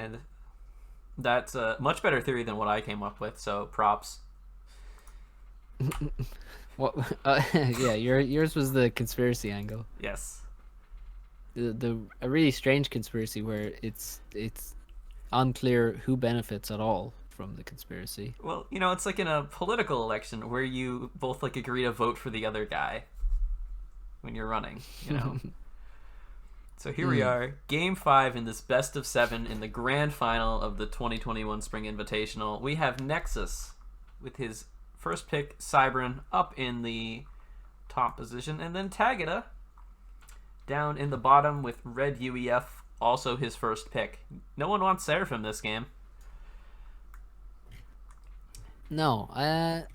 And that's a much better theory than what I came up with, so props. What? Yeah, yours was the conspiracy angle. Yes. The a really strange conspiracy where it's unclear who benefits at all from the conspiracy. Well, it's like in a political election where you both like agree to vote for the other guy when you're running. So here we Hmm. are, Game 5 in this best of 7 in the grand final of the 2021 Spring Invitational. We have Nexus with his first pick, Cybran, up in the top position, and then Tagada down in the bottom with Red UEF, also his first pick. No one wants Seraphim this game. No,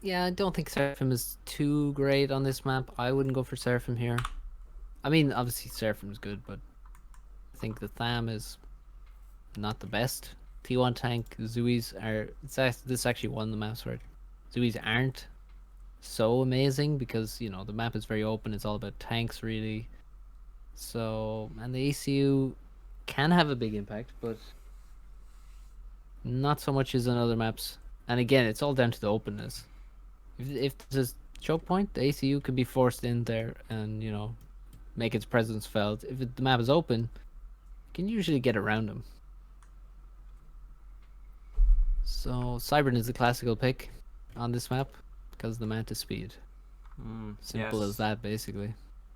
yeah, I don't think Seraphim is too great on this map. I wouldn't go for Seraphim here. I mean, obviously Seraphim's good, but I think the Tham is not the best. T1 tank, Zuis are. This actually won the maps, right? Zuis aren't so amazing because the map is very open. It's all about tanks, really. So, and the ACU can have a big impact, but not so much as on other maps. And again, it's all down to the openness. If there's a choke point, the ACU could be forced in there and make its presence felt. If the map is open, you can usually get around them. So Cybern is the classical pick on this map because of the Mantis speed. Simple as Yes. that, basically.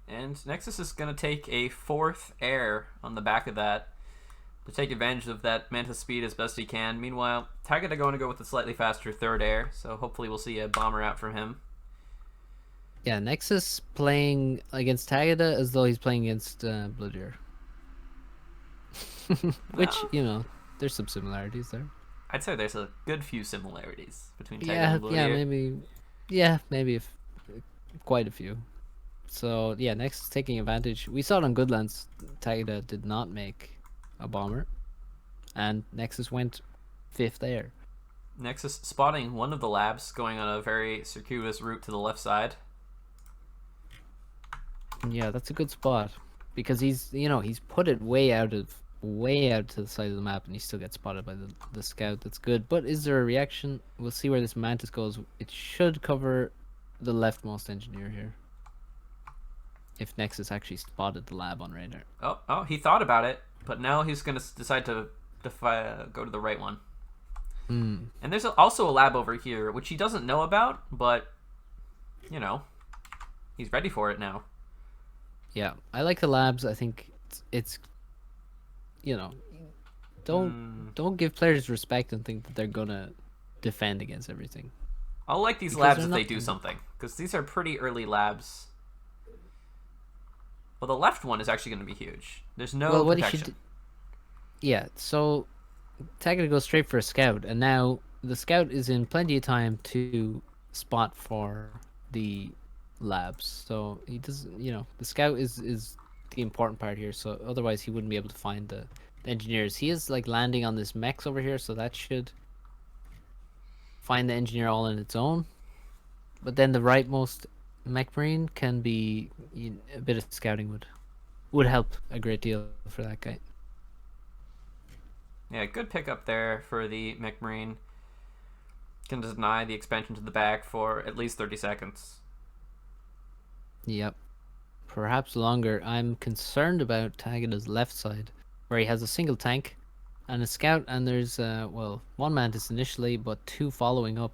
And Nexus is going to take a fourth air on the back of that to take advantage of that Manta speed as best he can. Meanwhile, Tagada going to go with a slightly faster third air, so hopefully we'll see a bomber out from him. Yeah, Nexus playing against Tagada as though he's playing against Bloodier. Which, Well, there's some similarities there. I'd say there's a good few similarities between Tagada Yeah, and yeah, Bloodier. maybe. Yeah, maybe if quite a few. So yeah, Nexus taking advantage. We saw it on Goodlands. Tagada did not make a bomber, and Nexus went fifth air. Nexus spotting one of the labs going on a very circuitous route to the left side. Yeah, that's a good spot because he's put it way out to the side of the map, and he still gets spotted by the scout. That's good. But is there a reaction? We'll see where this Mantis goes. It should cover the leftmost engineer here. If Nexus actually spotted the lab on radar. Oh, he thought about it, but now he's going to decide to go to the right one. Hmm. And there's also a lab over here, which he doesn't know about, but, he's ready for it now. Yeah, I like the labs. I think it's you know, don't give players respect and think that they're gonna defend against everything I'll like these because labs they're if they not. do something, because these are pretty early labs. Well, the left one is actually going to be huge. There's no Well, what he should. protection. Yeah, so Tagada goes straight for a scout, and now the scout is in plenty of time to spot for the labs. So he doesn't. The scout is the important part here. So otherwise, he wouldn't be able to find the engineers. He is like landing on this mechs over here, so that should find the engineer all on its own. But then the rightmost mech marine can be a bit of scouting would help a great deal for that guy. Yeah, good pickup there for the McMarine. Can deny the expansion to the back for at least 30 seconds. Yep. Perhaps longer. I'm concerned about Tagada's left side, where he has a single tank and a scout, and there's one mantis initially, but two following up,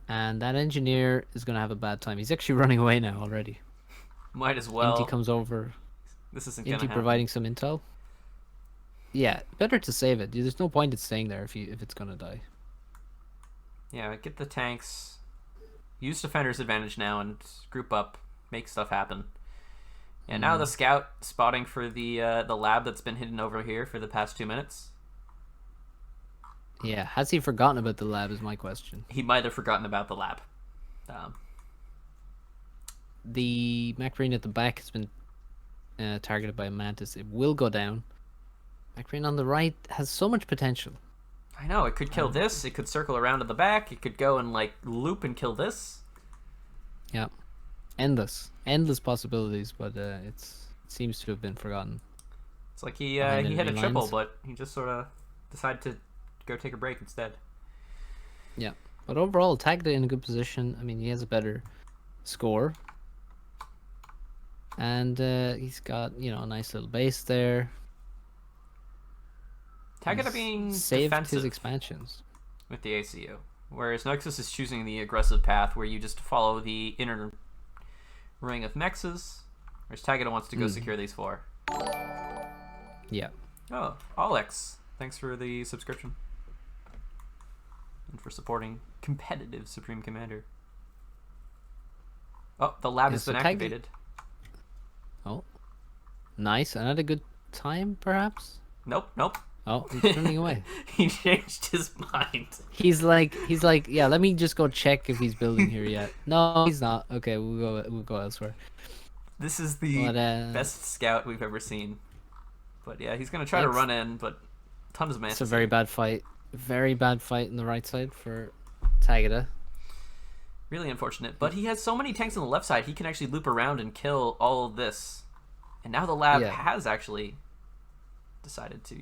and that engineer is gonna have a bad time. He's actually running away now already. Might as Inti well. comes over. This isn't going to Inti happen. providing some intel. Yeah, better to save it. There's no point in staying there if it's gonna die. Yeah, get the tanks. Use defender's advantage now and group up. Make stuff happen. And now the scout spotting for the lab that's been hidden over here for the past 2 minutes. Yeah, has he forgotten about the lab? Is my question. He might have forgotten about the lab. Um, The Macrine at the back has been targeted by a mantis. It will go down. Macrine on the right has so much potential. I know, it could kill this. It could circle around to the back. It could go and loop and kill this. Yeah, endless possibilities, but it seems to have been forgotten It's like he behind hit a enemy triple, lines. but he just sort of decide to go take a break instead. Yeah. But overall, Tagada in a good position. I mean, he has a better score. And he's got, a nice little base there. Tagada He's being saved defensive his expansions with the ACU, whereas Nexus is choosing the aggressive path where you just follow the inner ring of Nexus, whereas Tagada wants to go secure these 4. Yeah. Oh, Alex, thanks for the subscription and for supporting competitive Supreme Commander. Oh, the lab has been activated. Oh, nice. And at a good time, perhaps. Nope. Oh, he's running away. He changed his mind. He's like, yeah. Let me just go check if he's building here yet. No, he's not. Okay, we'll go elsewhere. This is the best scout we've ever seen. But yeah, he's gonna try to run in, but tons of mantis. It's a very bad fight. Very bad fight in the right side for Tagada. Really unfortunate. But he has so many tanks on the left side, he can actually loop around and kill all of this. And now the lab has actually decided to,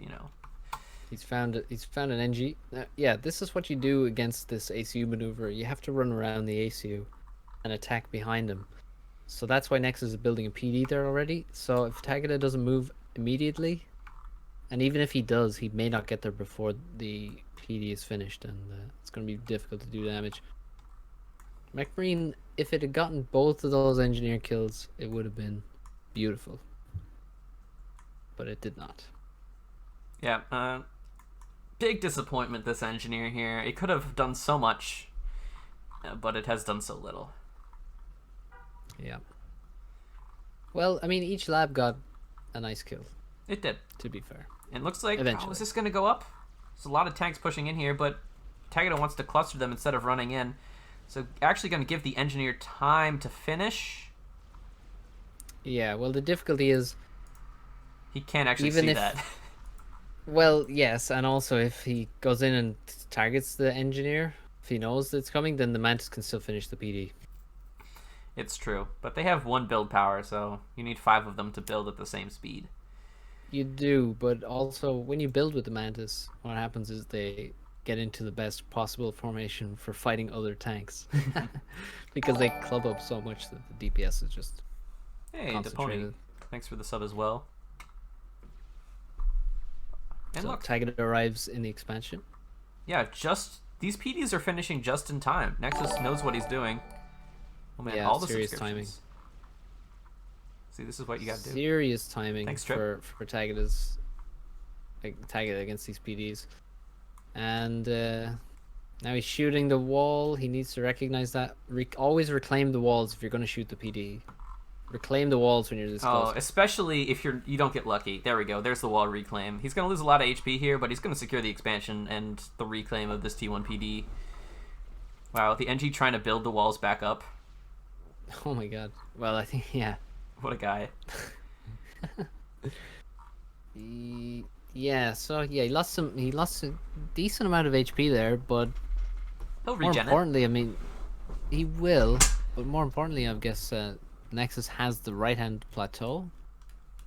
He's found an NG. Yeah, this is what you do against this ACU maneuver. You have to run around the ACU and attack behind him. So that's why Nexus is building a PD there already. So if Tagada doesn't move immediately, and even if he does, he may not get there before the PD is finished, and it's going to be difficult to do damage. MechMarine, if it had gotten both of those engineer kills, it would have been beautiful. But it did not. Yeah, big disappointment, this engineer here. It could have done so much, but it has done so little. Yeah. Well, I mean, each lab got a nice kill. It did. To be fair. It looks like, eventually. Is this going to go up? There's a lot of tanks pushing in here, but Tagada wants to cluster them instead of running in. So actually going to give the engineer time to finish. Yeah, well, the difficulty is... He can't actually see that. Well, yes, and also if he goes in and targets the engineer, if he knows that it's coming, then the Mantis can still finish the PD. It's true, but they have 1 build power, so you need 5 of them to build at the same speed. You do, but also when you build with the Mantis, what happens is they get into the best possible formation for fighting other tanks. Because they club up so much that the DPS is just concentrated. Thanks for the sub as well. And so look, Tagada arrives in the expansion. Yeah, these PDs are finishing just in time. Nexus knows what he's doing. Oh man, all the serious timing. See, this is what you gotta do. Serious timing. Thanks, for Tagada's Tagada against these PDs. And now he's shooting the wall. He needs to recognize that. Always reclaim the walls if you're going to shoot the PD. Reclaim the walls when you're this close. Oh, especially if you don't get lucky. There we go. There's the wall reclaim. He's going to lose a lot of HP here, but he's going to secure the expansion and the reclaim of this T1 PD. Wow, the NG trying to build the walls back up. Oh my god. Well, I think, yeah. What a guy. Yeah, so yeah, he lost a decent amount of HP there, but he'll more regen importantly, I mean, he will, but more importantly, I guess Nexus has the right-hand plateau.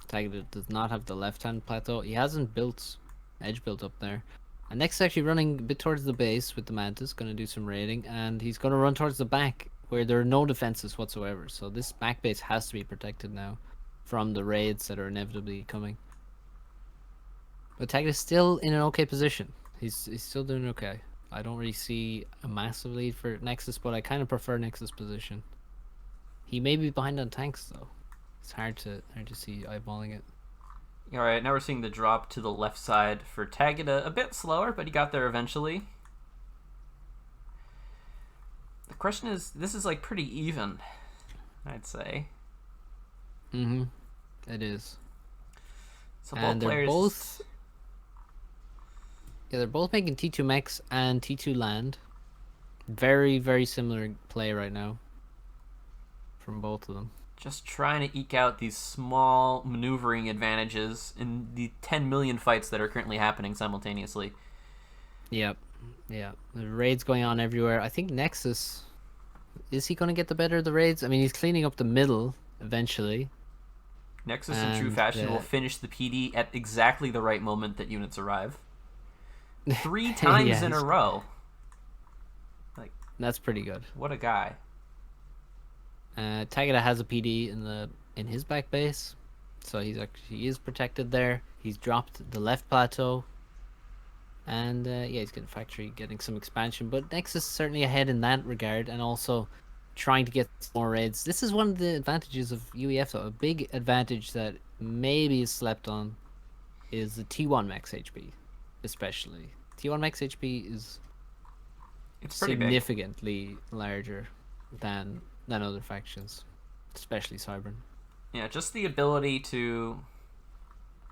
Tagada does not have the left-hand plateau. He hasn't built edge built up there. And Nexus actually running a bit towards the base with the Mantis, going to do some raiding, and he's going to run towards the back where there are no defenses whatsoever. So this back base has to be protected now from the raids that are inevitably coming. But Tagada's still in an okay position. He's still doing okay. I don't really see a massive lead for Nexus, but I kind of prefer Nexus' position. He may be behind on tanks though. It's hard to see eyeballing it. Alright, now we're seeing the drop to the left side for Tagada. A bit slower, but he got there eventually. The question is, this is like pretty even, I'd say. Mm-hmm. It is. So and both players... they're both making T2 mechs and T2 land. Very, very similar play right now from both of them. Just trying to eke out these small maneuvering advantages in the 10 million fights that are currently happening simultaneously. Yep. Yeah. The raids going on everywhere. I think Nexus, is he going to get the better of the raids? I mean, he's cleaning up the middle eventually. Nexus in true fashion will finish the PD at exactly the right moment that units arrive. 3 times Yeah, in a row. Like, that's pretty good. what a guy. Tagada has a PD in his back base, so he is protected there. He's dropped the left plateau, and yeah, he's getting factory, getting some expansion. But Nexus is certainly ahead in that regard, and also trying to get more raids. This is one of the advantages of UEF, though. A big advantage that maybe is slept on is the T1 max HP, especially. T1 max HP is It's pretty big. significantly larger than other factions, especially Cybern. Yeah, just the ability to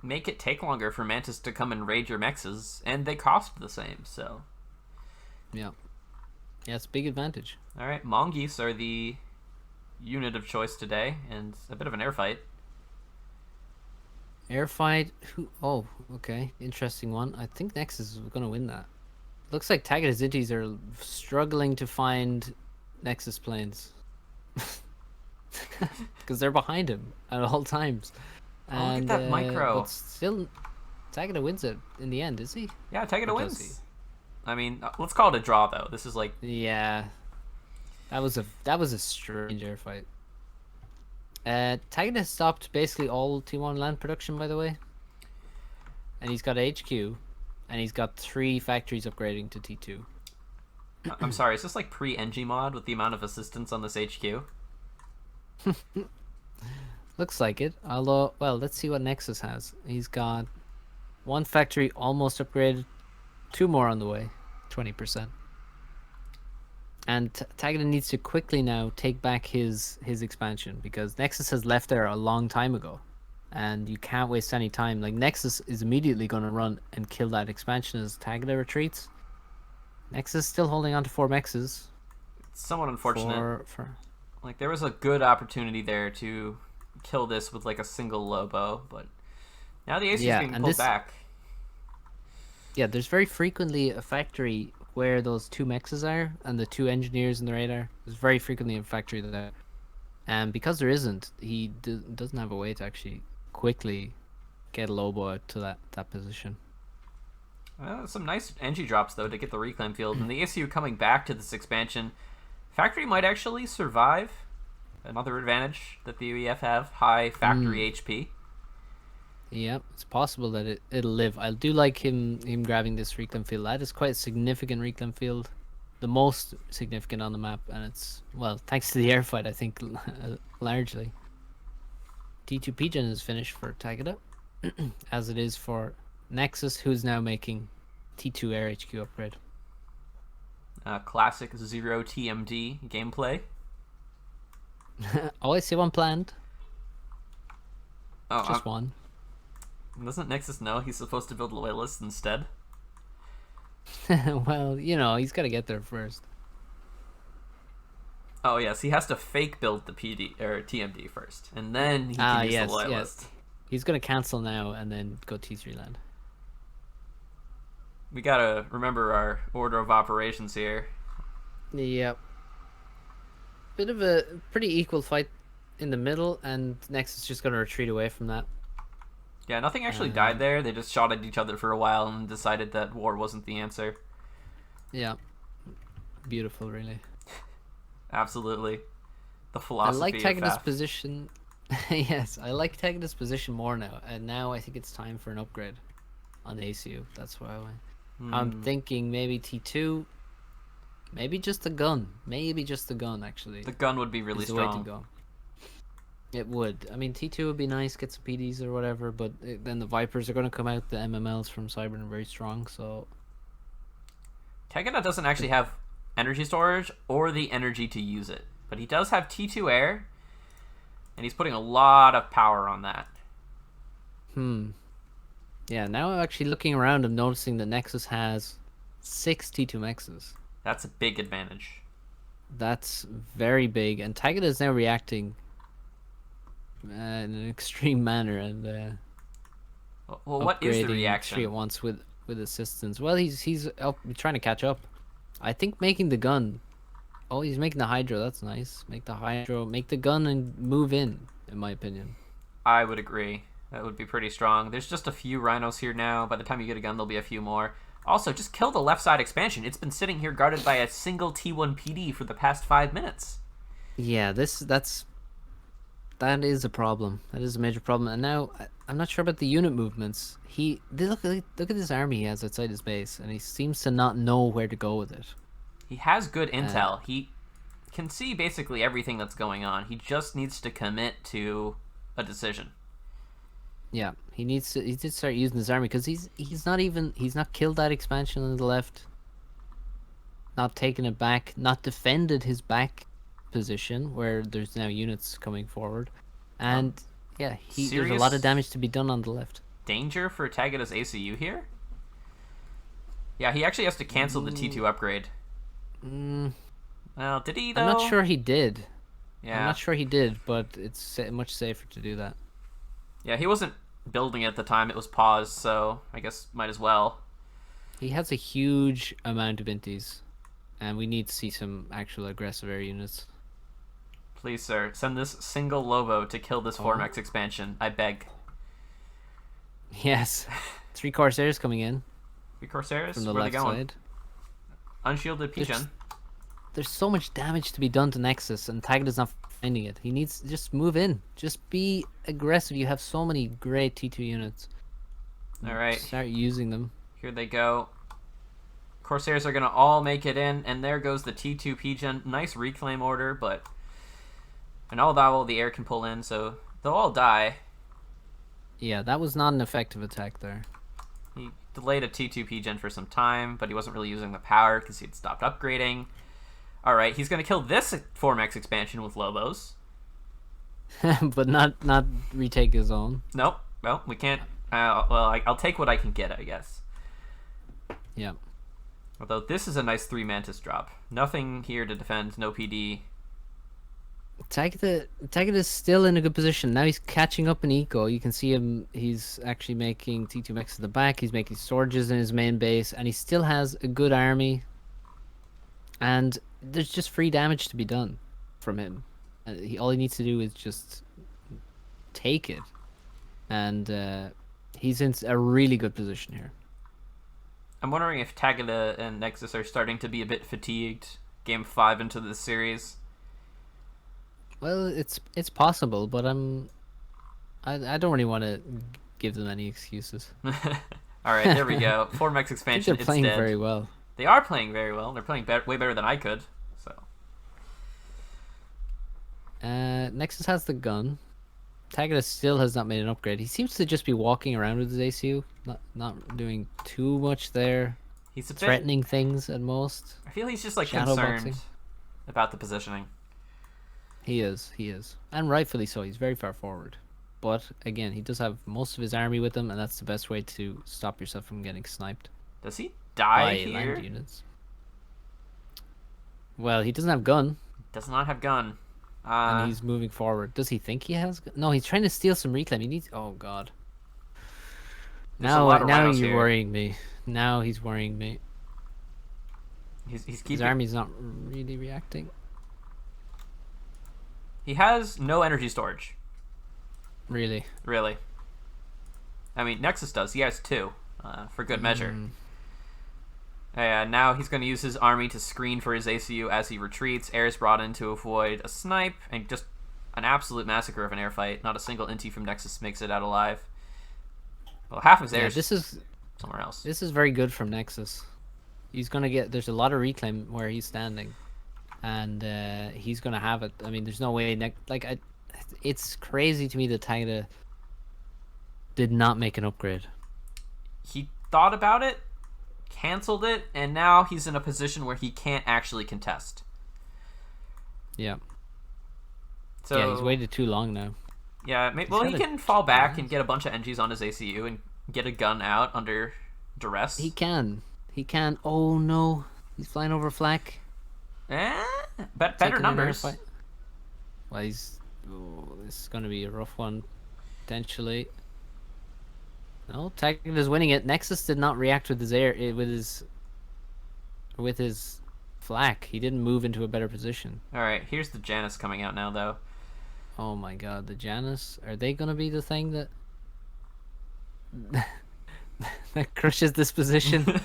make it take longer for Mantis to come and raid your mexes, and they cost the same, so. Yeah. Yeah, it's a big advantage. Alright, Mongoose are the unit of choice today, and a bit of an air fight. Air fight. Oh, okay. Interesting one. I think Nexus is going to win that. Looks like Tagada Zintis are struggling to find Nexus planes. Because they're behind him at all times. Oh, look at that micro. But still, Tagada wins it in the end, is he? Yeah, Tagada Or does wins. I mean, let's call it a draw, though. This is like... Yeah. That was a strange air fight. Tagada stopped basically all T1 land production, by the way. And he's got HQ, and he's got 3 factories upgrading to T2. I'm sorry, is this like pre-NG mod with the amount of assistance on this HQ? Looks like it. Although, well, let's see what Nexus has. He's got 1 factory almost upgraded, 2 more on the way, 20%. And Tagada needs to quickly now take back his expansion, because Nexus has left there a long time ago, and you can't waste any time. Like, Nexus is immediately going to run and kill that expansion as Tagada retreats. Nexus still holding on to 4 mexes. It's somewhat unfortunate. For Like, there was a good opportunity there to kill this with like a single Lobo, but now the AC is being pulled back. Yeah, there's very frequently a factory where those 2 mexes are and the 2 engineers in the radar. There's very frequently a factory there. And because there isn't, he doesn't have a way to actually quickly get a Lobo out to that position. Some nice NG drops, though, to get the reclaim field. And the ACU coming back to this expansion. Factory might actually survive. Another advantage that the UEF have, high factory HP. Yep, it's possible that it'll live. I do like him grabbing this reclaim field. That is quite a significant reclaim field. The most significant on the map, and it's, well, thanks to the air fight, I think, largely. T2 Pigeon is finished for Tagada, as it is for Nexus, who's now making T2 Air HQ upgrade. Classic 0 TMD gameplay. Oh, I see one planned. Oh, Just one. Doesn't Nexus know he's supposed to build loyalists instead? Well, you know, he's got to get there first. Oh yes, he has to fake build the PD or TMD first, and then he can use the loyalist. Yes. He's gonna cancel now and then go T3 land. We gotta remember our order of operations here. Yep. Bit of a pretty equal fight in the middle, and Nexus is just gonna retreat away from that. Yeah, nothing actually died there. They just shot at each other for a while and decided that war wasn't the answer. Yeah. Beautiful, really. Absolutely. The philosophy I like of Tagada's FAF. position. Yes, I like Tagada's position more now, and now I think it's time for an upgrade on the ACU. That's why I went. I'm thinking maybe T2, maybe just the gun. Maybe just the gun, actually. The gun would be really is the way strong. to go. It would. I mean, T2 would be nice, get some PDs or whatever, but then the Vipers are going to come out. The MMLs from Cybern are very strong, so... Tagada doesn't actually have energy storage or the energy to use it, but he does have T2 air, and he's putting a lot of power on that. Yeah, now I'm actually looking around and noticing that Nexus has 6 T2 mexes. That's a big advantage. That's very big, and Tagada is now reacting in an extreme manner, and Well, what is the upgrading reaction? 3 at once with assistance. Well, he's up, trying to catch up. I think making the gun. Oh, he's making the Hydro. That's nice. Make the Hydro, make the gun, and move in my opinion. I would agree. That would be pretty strong. There's just a few rhinos here now. By the time you get a gun, there'll be a few more. Also, just kill the left side expansion. It's been sitting here guarded by a single T1 PD for the past 5 minutes. Yeah, that is a problem. That is a major problem. And now I'm not sure about the unit movements. Look at this army he has outside his base, and he seems to not know where to go with it. He has good intel. He can see basically everything that's going on. He just needs to commit to a decision. Yeah, he needs to start using his army because he's not killed that expansion on the left. Not taken it back, not defended his back position where there's now units coming forward, and yeah, there's a lot of damage to be done on the left. Danger for Tagada's ACU here? Yeah, he actually has to cancel the T2 upgrade. Well, did he though? I'm not sure he did. Yeah. I'm not sure he did, but it's much safer to do that. Yeah, he wasn't building at the time. It was paused, so I guess might as well. He has a huge amount of inties, and we need to see some actual aggressive air units. Please, sir, send this single Lobo to kill this 4-max expansion. I beg. Yes. 3 Corsairs coming in. 3 Corsairs? From the Where left are they going? side. Unshielded Pigeon. There's so much damage to be done to Nexus, and Tagada's not finding it. He needs to just move in. Just be aggressive. You have so many great T2 units. Alright. Start using them. Here they go. Corsairs are going to all make it in, and there goes the T2 Pigeon. Nice reclaim order, but... And all that while the air can pull in, so they'll all die. Yeah, that was not an effective attack there. He delayed a T2 Pigeon for some time, but he wasn't really using the power because he had stopped upgrading. Alright, he's going to kill this 4-max expansion with Lobos. But not retake his own. Nope. Well, we can't... I'll take what I can get, I guess. Yeah. Although this is a nice 3 Mantis drop. Nothing here to defend, no PD. Tagada is still in a good position. Now he's catching up in eco. You can see him. He's actually making T2 mechs at the back. He's making storages in his main base, and he still has a good army. And there's just free damage to be done from him. All he needs to do is just take it, and he's in a really good position here. I'm wondering if Tagada and Nexus are starting to be a bit fatigued. Game 5 into this series. Well, it's possible, but I don't really want to give them any excuses. All right, there we go. 4-max expansion. They're playing very well. They are playing very well. They're playing way better than I could. So. Nexus has the gun. Tagada still has not made an upgrade. He seems to just be walking around with his ACU, not doing too much there. He's a threatening things at most. I feel he's just like Shadow concerned boxing. about the positioning. He is, and rightfully so. He's very far forward, but again, he does have most of his army with him, and that's the best way to stop yourself from getting sniped. Does he die by here? Land units. Well, he doesn't have gun. Does not have gun. And he's moving forward. Does he think he has gun? No, he's trying to steal some reclaim. He needs. Oh God. Now you're here. worrying me. Now he's worrying me. He's keeping... His army's not really reacting. He has no energy storage. Really? Really. I mean, Nexus does. He has 2, for good measure. Now he's going to use his army to screen for his ACU as he retreats. Air is brought in to avoid a snipe, and just an absolute massacre of an air fight. Not a single inti from Nexus makes it out alive. Well, half of his air is somewhere else. This is very good from Nexus. He's going to get... There's a lot of reclaim where he's standing. And he's gonna have it. I mean, there's no way. It's crazy to me that Tagada did not make an upgrade. He thought about it, canceled it, and now he's in a position where he can't actually contest. Yeah. So yeah, he's waited too long now. Yeah. Well, he can fall back and get a bunch of NGs on his ACU and get a gun out under duress. He can. Oh no, he's flying over flak. Better numbers. Well, this is going to be a rough one, potentially. No, Tagada's winning it. Nexus did not react with his air, with his flak. He didn't move into a better position. All right, here's the Janus coming out now, though. Oh my God, the Janus. Are they going to be the thing that that crushes this position.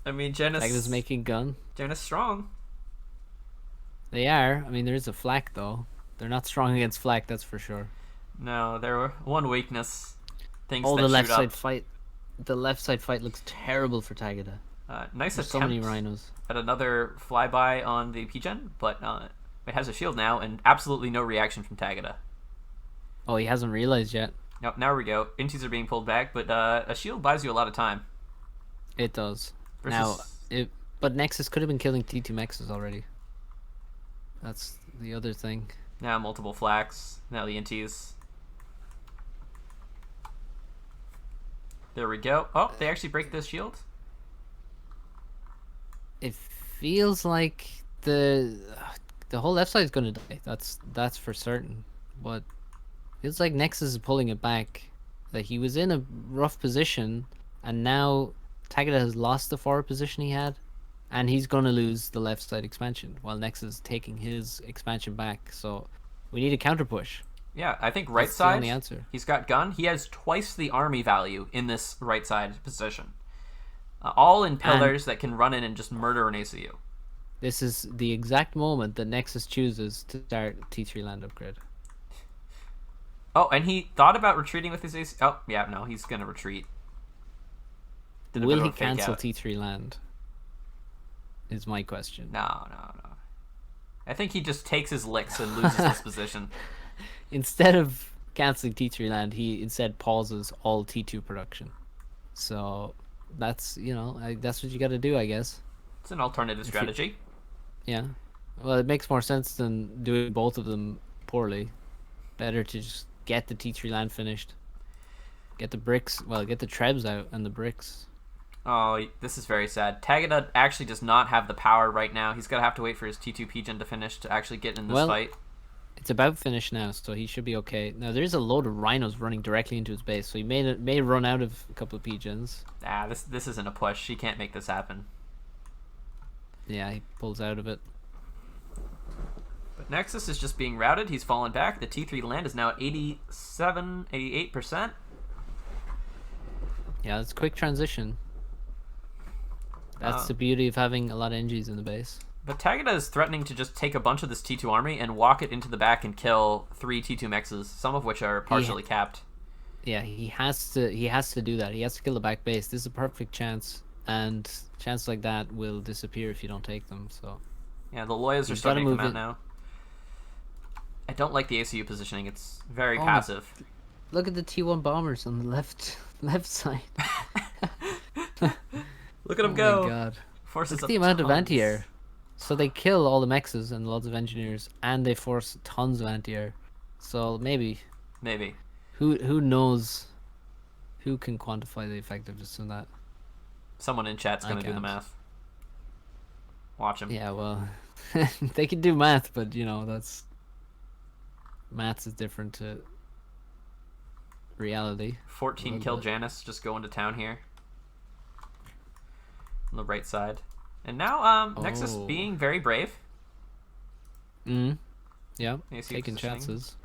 I mean, Tagada's making gun. Janus strong. They are. I mean, there is a flak though. They're not strong against flak, that's for sure. No, there were one weakness. Things Oh, that the left shoot side up. fight. The left side fight looks terrible for Tagada. Nice There's attempt so many rhinos. at another flyby on the P-Gen, but it has a shield now and absolutely no reaction from Tagada. Oh, he hasn't realized yet. Now, now we go. Inties are being pulled back, but a shield buys you a lot of time. It does. Versus... But Nexus could have been killing T2 Mexes already. That's the other thing. Now multiple flaks. Now the Inties. There we go. Oh, they actually break this shield. It feels like the whole left side is gonna die. That's for certain. But feels like Nexus is pulling it back. That he was in a rough position, and now Tagada has lost the forward position he had, and he's gonna lose the left side expansion while Nexus is taking his expansion back. So we need a counter push. Yeah, I think right That's side. the only answer. He's got gun. He has twice the army value in this right side position. All in pillars that can run in and just murder an ACU. This is the exact moment that Nexus chooses to start T3 land upgrade. Oh, and he thought about retreating with his AC. Oh, yeah, no, he's gonna retreat. Did a bit Will of he a fake cancel out. T3 land? Is my question. No. I think he just takes his licks and loses this position. Instead of canceling T3 land, he instead pauses all T2 production. So that's, that's what you got to do, I guess. It's an alternative strategy. Yeah. Well, it makes more sense than doing both of them poorly. Better to just get the T3 land finished. Get the bricks, get the trebs out and the bricks. Oh, this is very sad. Tagada actually does not have the power right now. He's going to have to wait for his T2 P-Gen to finish to actually get in this fight. It's about finished now, so he should be okay. Now, there's a load of rhinos running directly into his base, so he may run out of a couple of P-Gens. This isn't a push. He can't make this happen. Yeah, he pulls out of it. But Nexus is just being routed. He's fallen back. The T3 land is now at 88%. Yeah, it's a quick transition. That's the beauty of having a lot of NGs in the base. But Tagada is threatening to just take a bunch of this T2 army and walk it into the back and kill 3 T2 mexes, some of which are partially capped. Yeah, he has to do that. He has to kill the back base. This is a perfect chance, and chances like that will disappear if you don't take them. So yeah, the Loyas are starting to come out now. I don't like the ACU positioning. It's very passive. Look at the T1 bombers on the left side. Look at them go. Oh my god. Forces Look at the amount of anti-air. So they kill all the mexes and lots of engineers, and they force tons of anti-air. So maybe. Who knows? Who can quantify the effectiveness of that? Someone in chat's gonna do the math. Watch him. Yeah, well, they can do math, but that's maths is different to reality. 14 kill Janus just going to town here on the right side. And now Nexus being very brave. Yeah, taking chances.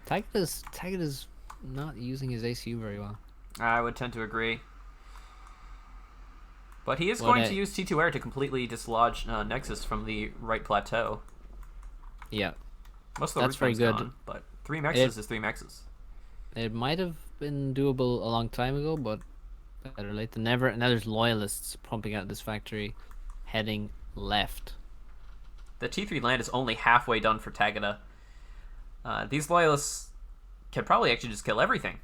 Tagada's not using his ACU very well. I would tend to agree. But he is going to use T2 Air to completely dislodge Nexus from the right plateau. Yeah. Most of the root very gone, but 3 mexes is 3 mexes. It might have been doable a long time ago, but better late than never. And now there's loyalists pumping out this factory, heading left. The T3 land is only halfway done for Tagada. These loyalists can probably actually just kill everything.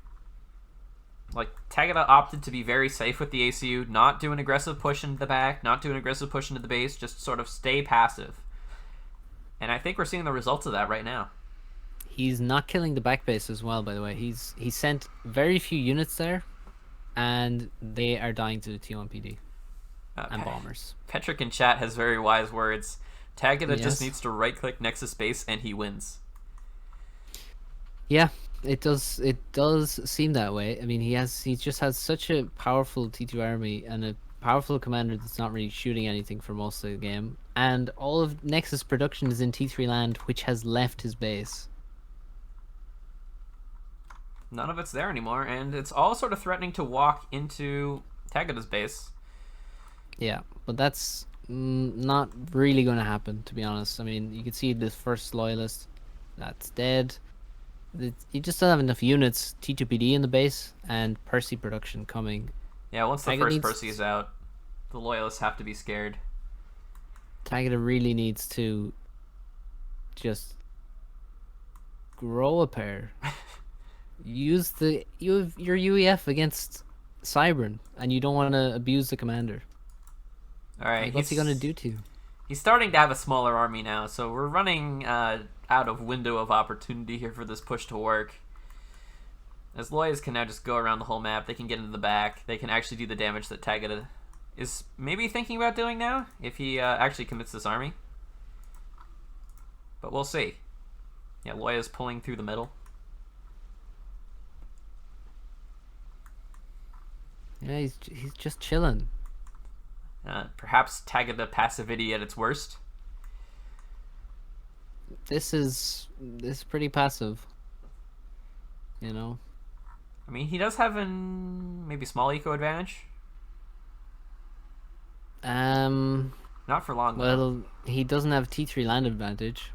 Like, Tagada opted to be very safe with the ACU, not do an aggressive push into the back, not do an aggressive push into the base, just sort of stay passive. And I think we're seeing the results of that right now. He's not killing the back base as well, by the way. He sent very few units there, and they are dying to the T1 PD and bombers. Petrick in chat has very wise words. Tagada just needs to right-click Nexus base, and he wins. Yeah, it does seem that way. I mean, he just has such a powerful T2 army and a powerful commander that's not really shooting anything for most of the game. And all of Nexus production is in T3 land, which has left his base. None of it's there anymore, and it's all sort of threatening to walk into Tagada's base. Yeah, but that's not really going to happen, to be honest. I mean, you can see this first loyalist that's dead. You just don't have enough units, T2PD in the base, and Percy production coming. Yeah, once the Tagada first needs- Percy is out, the loyalists have to be scared. Tagada really needs to just grow a pair. Use your UEF against Cybern, and you don't want to abuse the commander. All right, Like, what's he gonna do to you? He's starting to have a smaller army now, so we're running out of window of opportunity here for this push to work. As Loyas can now just go around the whole map, they can get into the back, they can actually do the damage that Tagada is maybe thinking about doing now, if he actually commits this army. But we'll see. Yeah, Loya's pulling through the middle. Yeah, he's just chilling. Perhaps Tagada passivity at its worst. This is pretty passive. You know. I mean, he does have maybe small eco advantage. Not for long. Well, he doesn't have T3 land advantage.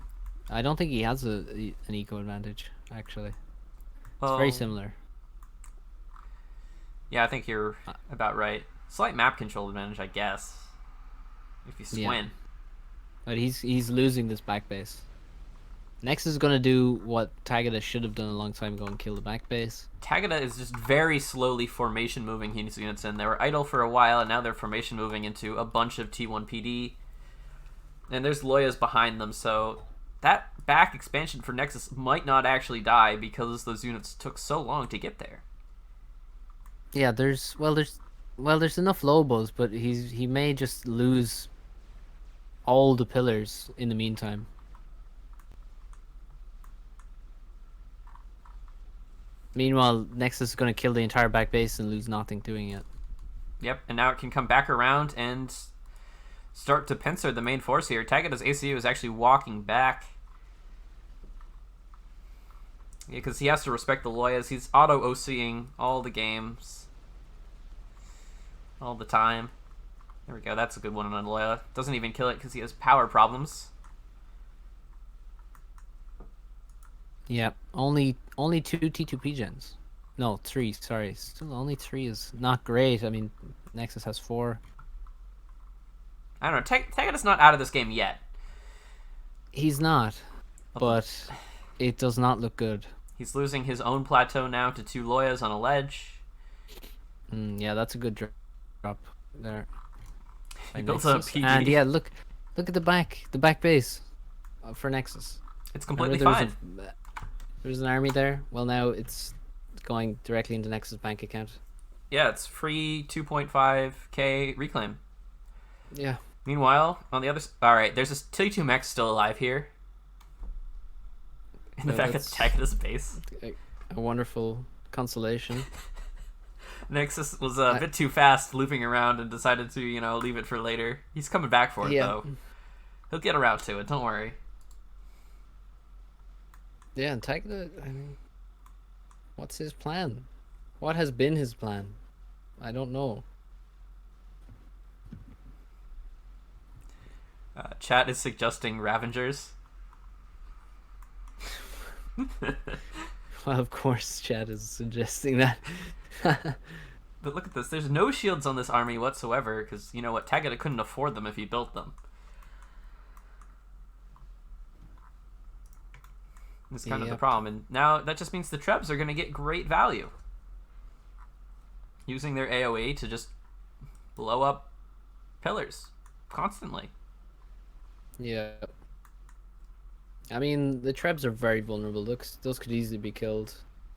I don't think he has an eco advantage, actually. It's very similar. Yeah, I think you're about right. Slight map control advantage, I guess. If you swin. Yeah. But he's losing this back base. Nexus is gonna do what Tagada should have done a long time ago and kill the back base. Tagada is just very slowly formation moving his units in. They were idle for a while, and now they're formation moving into a bunch of T1 PD. And there's Loyas behind them, so that back expansion for Nexus might not actually die because those units took so long to get there. Yeah, there's enough Lobos, but he may just lose all the pillars in the meantime. Meanwhile, Nexus is going to kill the entire back base and lose nothing doing it. Yep, and now it can come back around and start to pincer the main force here. Tagada's ACU is actually walking back. Yeah, because he has to respect the Loyas. He's auto-OCing all the games. All the time. There we go, that's a good one on Loya. Doesn't even kill it because he has power problems. Yeah, only 2 T2P gens. No, 3, sorry. Still only 3 is not great. I mean, Nexus has 4. I don't know, Tagada's not out of this game yet. He's not, but it does not look good. He's losing his own plateau now to 2 Loyas on a ledge. Yeah, that's a good drop there. He built a PD. And yeah, look at the back base for Nexus. It's completely Remember fine. There's an army there. Well, now it's going directly into Nexus bank account. Yeah, it's free 2.5k reclaim. Yeah. Meanwhile, on the other alright, there's this T2 mech still alive here. In the Well, back of Tagada's base. A wonderful consolation. Nexus was a bit too fast looping around and decided to, leave it for later. He's coming back for it, though. He'll get around to it, don't worry. Yeah, and Tagada, I mean, what's his plan? What has been his plan? I don't know. Chat is suggesting Ravengers. Well, of course, chat is suggesting that. But look at this. There's no shields on this army whatsoever because, you know what, Tagada couldn't afford them if he built them. That's kind of the problem. And now that just means the Trebs are going to get great value. Using their AoE to just blow up pillars constantly. Yeah. I mean, the Trebs are very vulnerable. Those could easily be killed.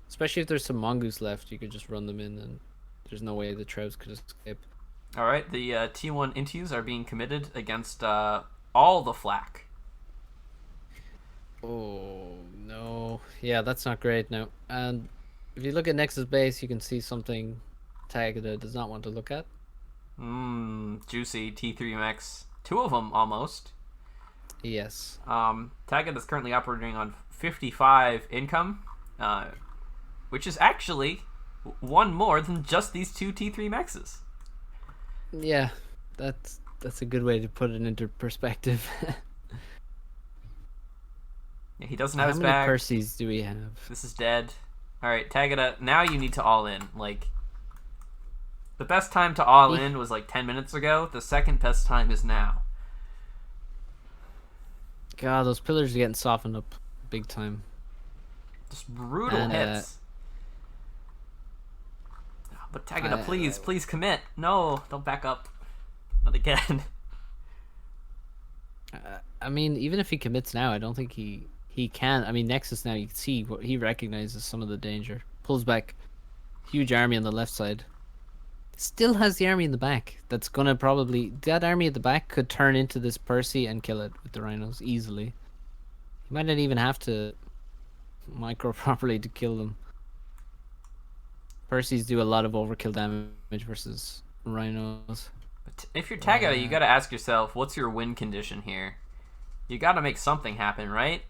Especially if there's some Mongoose left, you could just run them in and there's no way the Trebs could escape. Alright, the T1 Intus are being committed against all the flak. Oh, no. Yeah, that's not great now. And if you look at Nexus base, you can see something Tagada does not want to look at. Juicy T3 mechs. 2 of them, almost. Yes. Tagada is currently operating on 55 income. which is actually one more than just these two T3 mexes. Yeah, that's a good way to put it into perspective. Yeah, he doesn't have How his many back. Percies do we have? This is dead. All right, Tagada, now you need to all in. Like, the best time to all in was like 10 minutes ago. The second best time is now. God, those pillars are getting softened up big time. Just brutal And, hits. But Tagada, please commit. No, don't back up. Not again. I mean, even if he commits now, I don't think he can. I mean, Nexus now, you can see what he recognizes some of the danger. Pulls back, huge army on the left side. Still has the army in the back. That's gonna probably, that army at the back could turn into this Percy and kill it with the rhinos easily. He might not even have to micro properly to kill them. Percy's do a lot of overkill damage versus rhinos. But if you're Tagada, you gotta ask yourself, what's your win condition here? You gotta make something happen, right?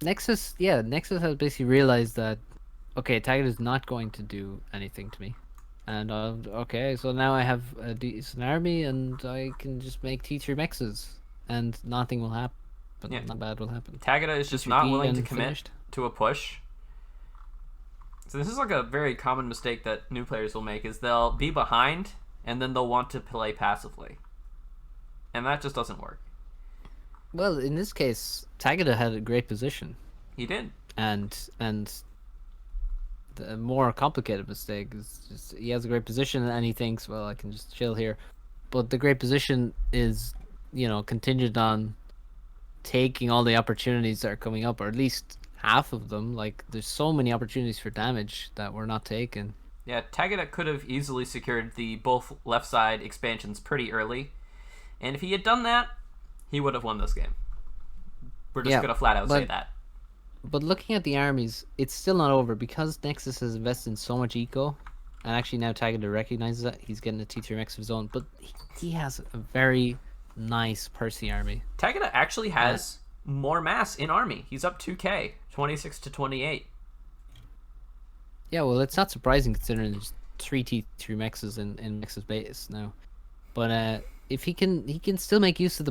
Nexus has basically realized that, okay, Tagada is not going to do anything to me. And, okay, so now I have a decent army, and I can just make T3 mexes, and nothing will happen. Yeah. Nothing bad will happen. Tagada is just not willing to commit finished. To a push. So this is like a very common mistake that new players will make, is they'll be behind, and then they'll want to play passively. And that just doesn't work. Well, in this case, Tagada had a great position. He did. And the more complicated mistake is just he has a great position and he thinks, well, I can just chill here. But the great position is, contingent on taking all the opportunities that are coming up, or at least half of them. Like, there's so many opportunities for damage that were not taken. Yeah, Tagada could have easily secured the both left side expansions pretty early. And if he had done that, he would have won this game. We're just going to flat out say that. But looking at the armies, it's still not over because Nexus has invested in so much eco. And actually now Tagada recognizes that. He's getting a T3 Mex of his own. But he has a very nice Percy army. Tagada actually has more mass in army. He's up 2k, 26 to 28. Yeah, well, it's not surprising considering there's 3 T3 Mexes in Nexus base now. But if he can still make use of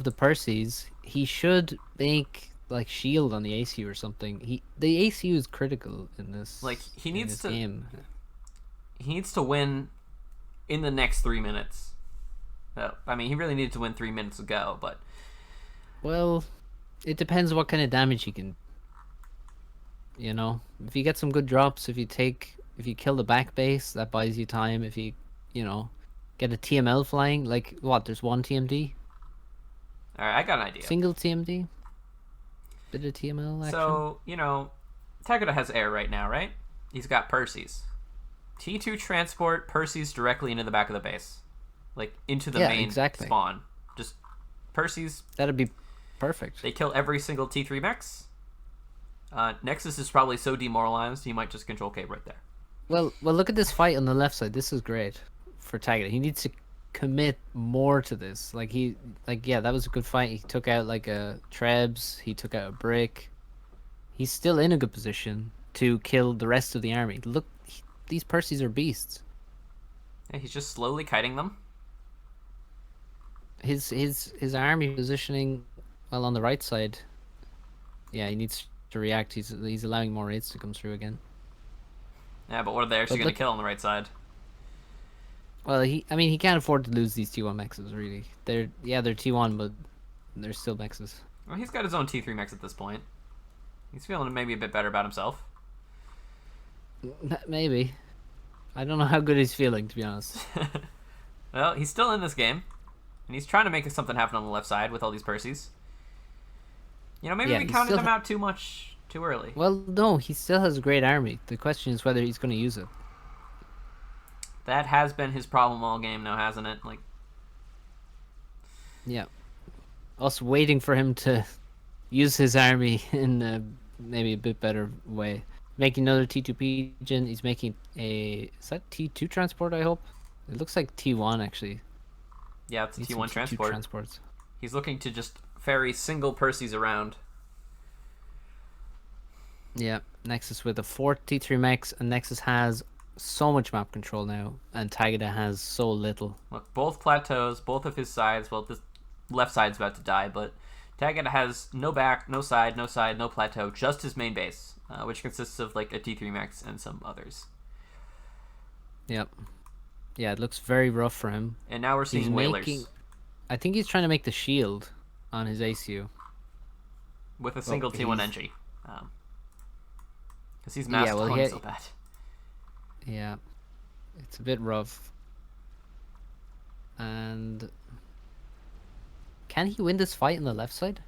the Percys, he should make like shield on the ACU or something. The ACU is critical in this. Like, he needs to game. He needs to win in the next 3 minutes. I mean, he really needed to win 3 minutes ago, but well, it depends what kind of damage he can. If you get some good drops, if you kill the back base, that buys you time. If you get a TML flying, like what? There's one TMD. All right, I got an idea. Single TMD. Bit of TML action. So Tagada has air right now, right? He's got Percy's. T2 transport Percy's directly into the back of the base, like into the main spawn. Just Percy's. That'd be perfect. They kill every single T3 mechs. Nexus is probably so demoralized he might just control Cape right there. Well, look at this fight on the left side. This is great for Tagada. He needs to commit more to this. That was a good fight. He took out like a Trebs. He took out a Brick. He's still in a good position to kill the rest of the army. Look, these Percys are beasts. Yeah, he's just slowly kiting them. His army positioning, well, on the right side. Yeah, he needs to react. He's allowing more raids to come through again. Yeah, but what are they actually going to kill on the right side? Well, he can't afford to lose these T1 mexes, really. They're T1, but they're still mexes. Well, he's got his own T3 mex at this point. He's feeling maybe a bit better about himself. Maybe. I don't know how good he's feeling, to be honest. Well, he's still in this game, and he's trying to make something happen on the left side with all these Percys. Maybe we counted him out too much too early. Well, no, he still has a great army. The question is whether he's going to use it. That has been his problem all game now, hasn't it? Yeah. Us waiting for him to use his army in maybe a bit better way. Making another T2 Pigeon. He's making is that T2 transport, I hope? It looks like T1, actually. Yeah, it's a T1 transport. Transports. He's looking to just ferry single Percys around. Yeah. Nexus with a 4 T3 mechs, and Nexus has so much map control now, and Tagada has so little. Look, both plateaus, both of his sides. Well, this left side's about to die, but Tagada has no back, no side, no plateau, just his main base, which consists of like a T3 max and some others. Yep. Yeah, it looks very rough for him. And now we're seeing whalers. I think he's trying to make the shield on his ACU. With a single T1 NG. Because he's mass so bad. Yeah. It's a bit rough. And can he win this fight in the left side?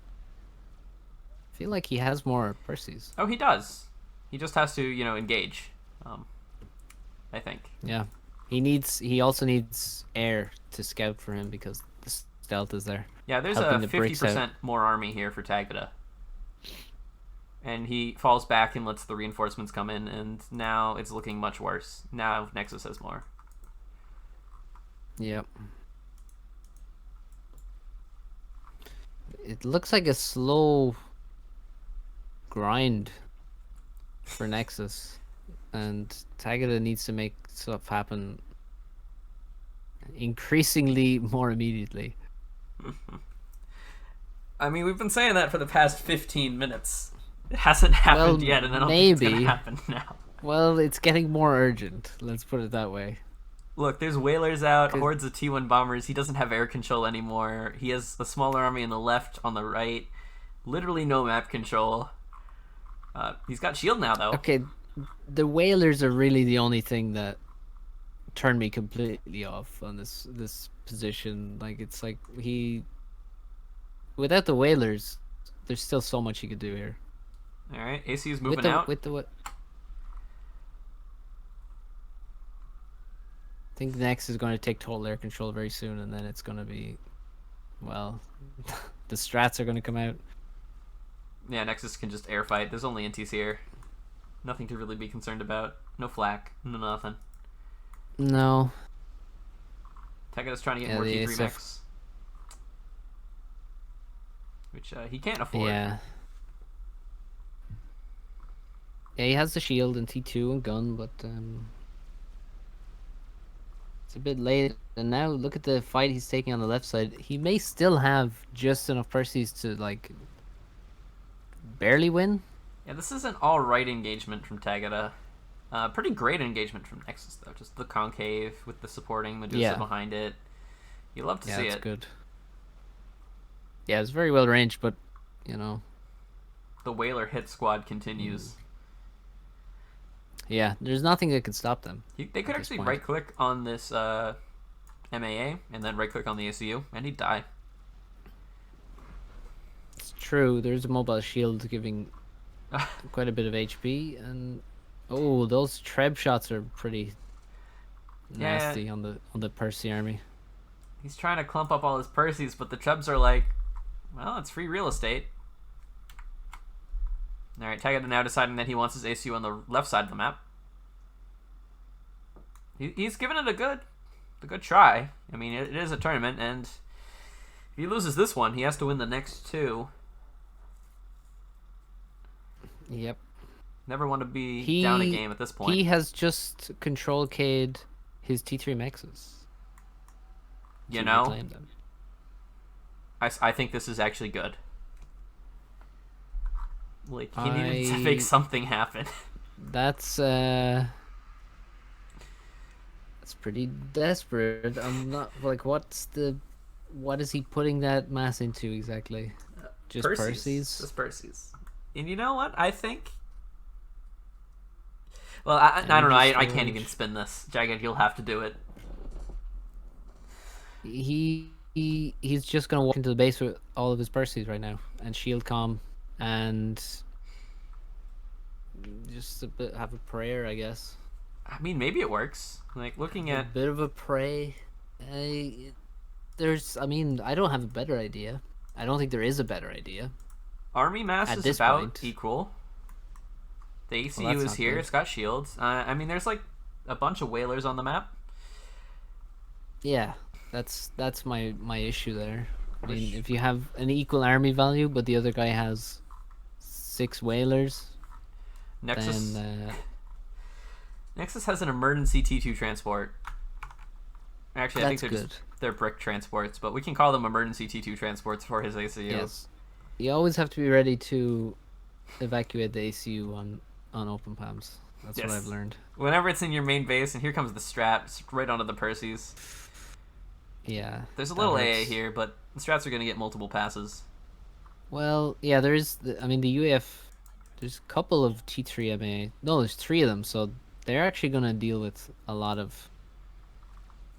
I feel like he has more Percy's. Oh, he does. He just has to, engage. I think. Yeah. He also needs air to scout for him because the stealth is there. Yeah, there's a 50% more army here for Tagada. And he falls back and lets the reinforcements come in, and now it's looking much worse. Now Nexus has more. Yep. It looks like a slow grind for Nexus, and Tagada needs to make stuff happen increasingly more immediately. I mean, we've been saying that for the past 15 minutes. It hasn't happened yet, and I don't think it's going to happen now. Well, it's getting more urgent. Let's put it that way. Look, there's whalers out, hordes of T1 bombers. He doesn't have air control anymore. He has a smaller army on the left, on the right. Literally no map control. He's got shield now, though. Okay, the whalers are really the only thing that turned me completely off on this position. Like, it's like without the whalers, there's still so much he could do here. All right, AC is moving out. I think Nex is going to take total air control very soon, and then it's going to be, well, the strats are going to come out. Yeah, Nexus can just air fight. There's only NTs here. Nothing to really be concerned about. No flak. No nothing. No. Tagada's trying to get more T3 mechs. Which he can't afford. Yeah. Yeah, he has the shield and T2 and gun, but it's a bit late. And now look at the fight he's taking on the left side. He may still have just enough Percy's to, like, barely win. Yeah, this is an alright engagement from Tagada. Pretty great engagement from Nexus, though. Just the concave with the supporting Medusa behind it. You love to see it. Yeah, it's good. Yeah, it's very well ranged, but, The whaler hit squad continues. Yeah, there's nothing that can stop them. They could actually right-click on this MAA and then right-click on the ACU, and he'd die. It's true. There's a mobile shield giving quite a bit of HP, and those Treb shots are pretty nasty on the Percy army. He's trying to clump up all his Percys, but the Trebs are like, well, it's free real estate. Alright, Tagada now deciding that he wants his ACU on the left side of the map. He's given it a good try. I mean, it is a tournament, and if he loses this one, he has to win the next two. Yep. Never want to be down a game at this point. He has just control K'd his T3 Mexes. You know, I think this is actually good. Like, he needed to make something happen. That's pretty desperate. I'm not, like, what is he putting that mass into exactly? Just Percy's? Just Percy's. And you know what? I think... Well, I don't know. I can't even spin this. Jagged, you'll have to do it. He's just going to walk into the base with all of his Percy's right now. And shield comm. And just have a prayer, I guess. I mean, maybe it works. Like, looking at... A bit of a pray. I don't have a better idea. I don't think there is a better idea. Army mass is about equal. The ACU is here. Good. It's got shields. I mean, there's, like, a bunch of whalers on the map. Yeah, that's my issue there. I mean, if you have an equal army value, but the other guy has 6 whalers... Nexus. Then Nexus has an emergency T2 transport. Actually, I think that's good. they're brick transports, but we can call them emergency T2 transports for his ACU. Yes, you always have to be ready to evacuate the ACU on open palms. That's what I've learned. Whenever it's in your main base, and here comes the strat, it's right onto the Perseus. Yeah. There's a little AA here, but the strats are going to get multiple passes. Well, yeah, there is. I mean, the UAF. There's a couple of T3 MA. No, there's 3 of them, so they're actually going to deal with a lot of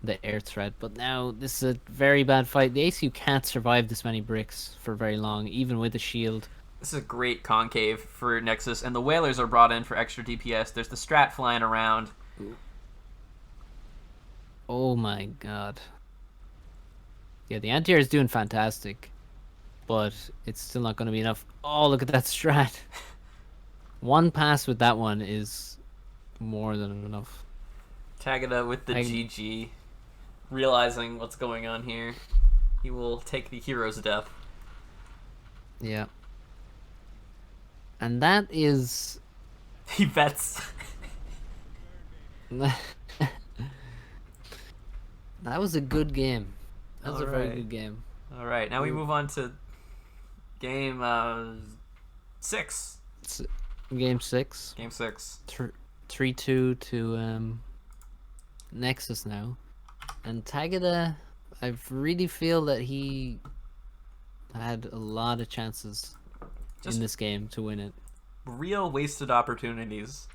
the air threat. But now this is a very bad fight. The ACU can't survive this many bricks for very long, even with a shield. This is a great concave for Nexus, and the Whalers are brought in for extra DPS. There's the strat flying around. Oh my god. Yeah, the anti-air is doing fantastic, but it's still not going to be enough. Oh, look at that strat. One pass with that one is more than enough. Tagada with the GG, realizing what's going on here. He will take the hero's death. Yeah. And that is... He bets. That was a good game. That was a very good game. All right, now we move on to game 6. Game 6. Game 6. 3-2 to Nexus now. And Tagada, I really feel that he had a lot of chances in this game to win it. Real wasted opportunities.